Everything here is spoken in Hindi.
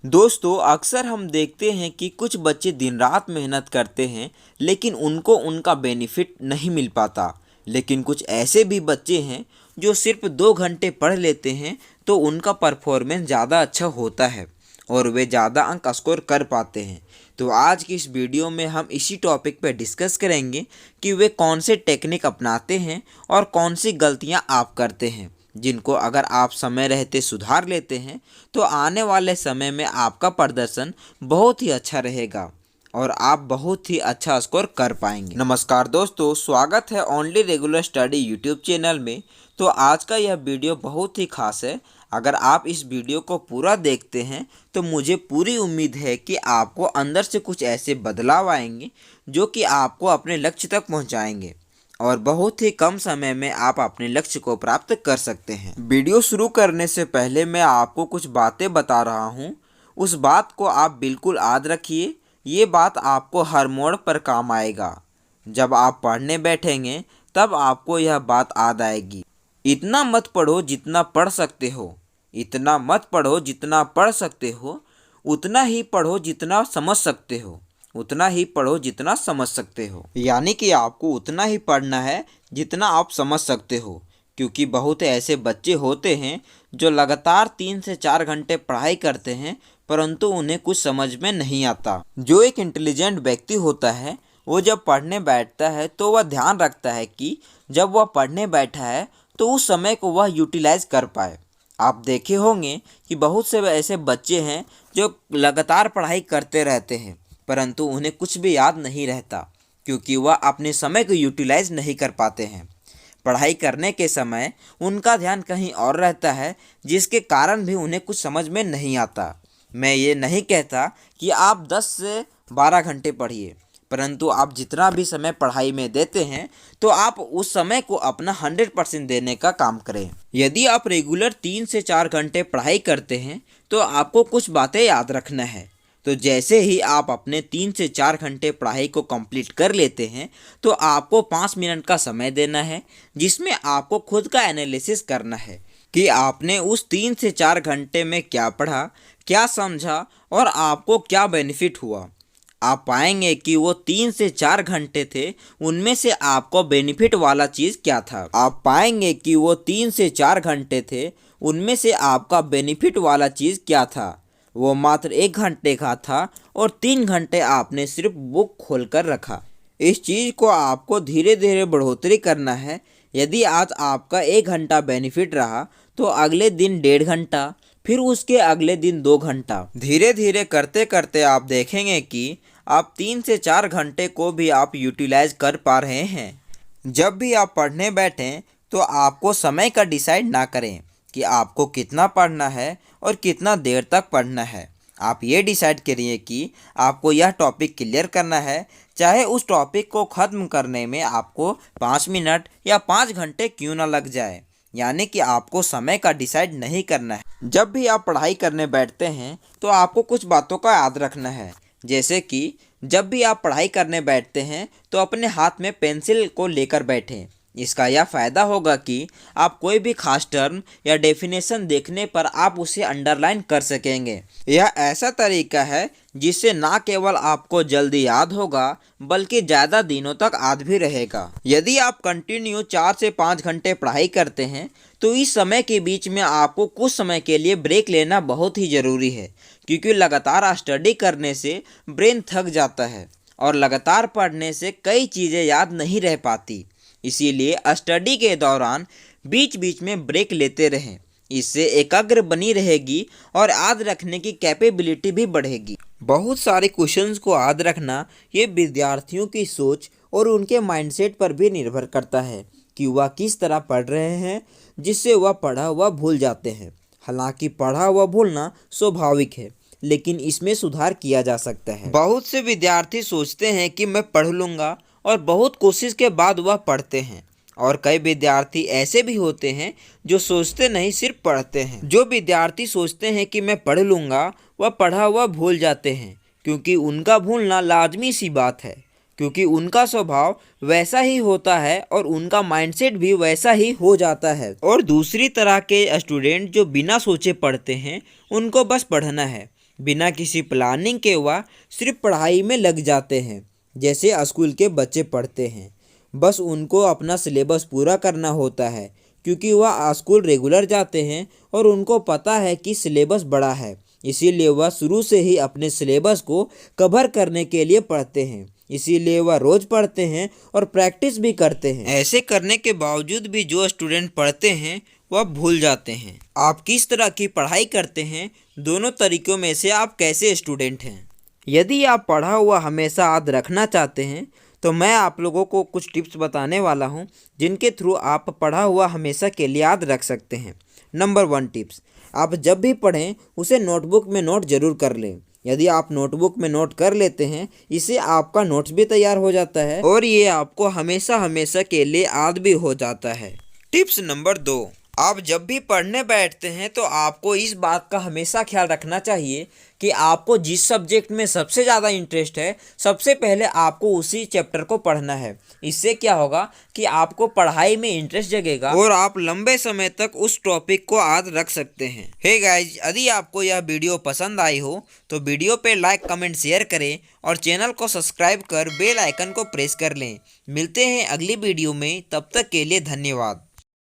दोस्तों अक्सर हम देखते हैं कि कुछ बच्चे दिन रात मेहनत करते हैं लेकिन उनको उनका बेनिफिट नहीं मिल पाता। लेकिन कुछ ऐसे भी बच्चे हैं जो सिर्फ 2 घंटे पढ़ लेते हैं तो उनका परफॉर्मेंस ज़्यादा अच्छा होता है और वे ज़्यादा अंक स्कोर कर पाते हैं। तो आज की इस वीडियो में हम इसी टॉपिक पर डिस्कस करेंगे कि वे कौन से टेक्निक अपनाते हैं और कौन सी गलतियां आप करते हैं, जिनको अगर आप समय रहते सुधार लेते हैं तो आने वाले समय में आपका प्रदर्शन बहुत ही अच्छा रहेगा और आप बहुत ही अच्छा स्कोर कर पाएंगे। नमस्कार दोस्तों, स्वागत है only regular study YouTube channel में। तो आज का यह वीडियो बहुत ही खास है। अगर आप इस वीडियो को पूरा देखते हैं तो मुझे पूरी उम्मीद है कि आपको अंदर से कुछ ऐसे बदलाव आएंगे जो कि आपको अपने लक्ष्य तक पहुंचाएंगे और बहुत ही कम समय में आप अपने लक्ष्य को प्राप्त कर सकते हैं। वीडियो शुरू करने से पहले मैं आपको कुछ बातें बता रहा हूँ, उस बात को आप बिल्कुल याद रखिए। ये बात आपको हर मोड़ पर काम आएगा। जब आप पढ़ने बैठेंगे तब आपको यह बात याद आएगी। इतना मत पढ़ो जितना पढ़ सकते हो, इतना मत पढ़ो जितना पढ़ सकते हो, उतना ही पढ़ो जितना समझ सकते हो, उतना ही पढ़ो जितना समझ सकते हो। यानी कि आपको उतना ही पढ़ना है जितना आप समझ सकते हो, क्योंकि बहुत ऐसे बच्चे होते हैं जो लगातार 3 से 4 घंटे पढ़ाई करते हैं परंतु उन्हें कुछ समझ में नहीं आता। जो एक इंटेलिजेंट व्यक्ति होता है वो जब पढ़ने बैठता है तो वह ध्यान रखता है कि जब वह पढ़ने बैठा है तो उस समय को वह यूटिलाइज कर पाए। आप देखे होंगे कि बहुत से ऐसे बच्चे हैं जो लगातार पढ़ाई करते रहते हैं परंतु उन्हें कुछ भी याद नहीं रहता, क्योंकि वह अपने समय को यूटिलाइज नहीं कर पाते हैं। पढ़ाई करने के समय उनका ध्यान कहीं और रहता है, जिसके कारण भी उन्हें कुछ समझ में नहीं आता। मैं ये नहीं कहता कि आप 10 से 12 घंटे पढ़िए, परंतु आप जितना भी समय पढ़ाई में देते हैं तो आप उस समय को अपना 100% देने का काम करें। यदि आप रेगुलर 3 से 4 घंटे पढ़ाई करते हैं तो आपको कुछ बातें याद रखना है। तो जैसे ही आप अपने 3 से 4 घंटे पढ़ाई को कंप्लीट कर लेते हैं तो आपको 5 मिनट का समय देना है, जिसमें आपको खुद का एनालिसिस करना है कि आपने उस 3 से 4 घंटे में क्या पढ़ा, क्या समझा और आपको क्या बेनिफिट हुआ। आप पाएंगे कि वो 3 से 4 घंटे थे, उनमें से आपको बेनिफिट वाला चीज़ क्या था। आप पाएंगे कि वो 3 से 4 घंटे थे, उनमें से आपका बेनिफिट वाला चीज़ क्या था। वो मात्र 1 घंटे का था और 3 घंटे आपने सिर्फ बुक खोलकर रखा। इस चीज़ को आपको धीरे धीरे बढ़ोतरी करना है। यदि आज आपका 1 घंटा बेनिफिट रहा तो अगले दिन 1.5 घंटा, फिर उसके अगले दिन 2 घंटा। धीरे धीरे करते करते आप देखेंगे कि आप 3 से 4 घंटे को भी आप यूटिलाइज कर पा रहे हैं। जब भी आप पढ़ने बैठें तो आपको समय का डिसाइड ना करें कि आपको कितना पढ़ना है और कितना देर तक पढ़ना है। आप ये डिसाइड करिए कि आपको यह टॉपिक क्लियर करना है, चाहे उस टॉपिक को ख़त्म करने में आपको 5 मिनट या 5 घंटे क्यों ना लग जाए। यानी कि आपको समय का डिसाइड नहीं करना है। जब भी आप पढ़ाई करने बैठते हैं तो आपको कुछ बातों का याद रखना है, जैसे कि जब भी आप पढ़ाई करने बैठते हैं तो अपने हाथ में पेंसिल को लेकर बैठें। इसका यह फ़ायदा होगा कि आप कोई भी खास टर्म या डेफिनेशन देखने पर आप उसे अंडरलाइन कर सकेंगे। यह ऐसा तरीका है जिससे ना केवल आपको जल्दी याद होगा बल्कि ज़्यादा दिनों तक याद भी रहेगा। यदि आप कंटिन्यू 4 से 5 घंटे पढ़ाई करते हैं तो इस समय के बीच में आपको कुछ समय के लिए ब्रेक लेना बहुत ही ज़रूरी है, क्योंकि लगातार स्टडी करने से ब्रेन थक जाता है और लगातार पढ़ने से कई चीज़ें याद नहीं रह पाती। इसीलिए स्टडी के दौरान बीच बीच में ब्रेक लेते रहें। इससे एकाग्र बनी रहेगी और याद रखने की कैपेबिलिटी भी बढ़ेगी। बहुत सारे क्वेश्चंस को याद रखना ये विद्यार्थियों की सोच और उनके माइंडसेट पर भी निर्भर करता है कि वह किस तरह पढ़ रहे हैं, जिससे वह पढ़ा हुआ भूल जाते हैं। हालांकि पढ़ा हुआ भूलना स्वाभाविक है, लेकिन इसमें सुधार किया जा सकता है। बहुत से विद्यार्थी सोचते हैं कि मैं पढ़ लूँगा और बहुत कोशिश के बाद वह पढ़ते हैं, और कई विद्यार्थी ऐसे भी होते हैं जो सोचते नहीं सिर्फ पढ़ते हैं। जो विद्यार्थी सोचते हैं कि मैं पढ़ लूँगा वह पढ़ा हुआ भूल जाते हैं, क्योंकि उनका भूलना लाजमी सी बात है, क्योंकि उनका स्वभाव वैसा ही होता है और उनका माइंडसेट भी वैसा ही हो जाता है। और दूसरी तरह के स्टूडेंट जो बिना सोचे पढ़ते हैं, उनको बस पढ़ना है, बिना किसी प्लानिंग के वह सिर्फ पढ़ाई में लग जाते हैं, जैसे स्कूल के बच्चे पढ़ते हैं। बस उनको अपना सिलेबस पूरा करना होता है, क्योंकि वह स्कूल रेगुलर जाते हैं और उनको पता है कि सिलेबस बड़ा है। इसीलिए वह शुरू से ही अपने सिलेबस को कवर करने के लिए पढ़ते हैं। इसीलिए वह रोज़ पढ़ते हैं और प्रैक्टिस भी करते हैं। ऐसे करने के बावजूद भी जो स्टूडेंट पढ़ते हैं वह भूल जाते हैं। आप किस तरह की पढ़ाई करते हैं, दोनों तरीकों में से आप कैसे स्टूडेंट हैं? यदि आप पढ़ा हुआ हमेशा याद रखना चाहते हैं तो मैं आप लोगों को कुछ टिप्स बताने वाला हूं, जिनके थ्रू आप पढ़ा हुआ हमेशा के लिए याद रख सकते हैं। नंबर 1 टिप्स, आप जब भी पढ़ें उसे नोटबुक में नोट जरूर कर लें। यदि आप नोटबुक में नोट कर लेते हैं, इससे आपका नोट्स भी तैयार हो जाता है और ये आपको हमेशा हमेशा के लिए याद भी हो जाता है। टिप्स नंबर 2, आप जब भी पढ़ने बैठते हैं तो आपको इस बात का हमेशा ख्याल रखना चाहिए कि आपको जिस सब्जेक्ट में सबसे ज़्यादा इंटरेस्ट है, सबसे पहले आपको उसी चैप्टर को पढ़ना है। इससे क्या होगा कि आपको पढ़ाई में इंटरेस्ट जगेगा और आप लंबे समय तक उस टॉपिक को याद रख सकते हैं। हे गाइज, यदि आपको यह वीडियो पसंद आई हो तो वीडियो पे लाइक, कमेंट, शेयर करें और चैनल को सब्सक्राइब कर बेल आइकन को प्रेस कर लें। मिलते हैं अगली वीडियो में, तब तक के लिए धन्यवाद।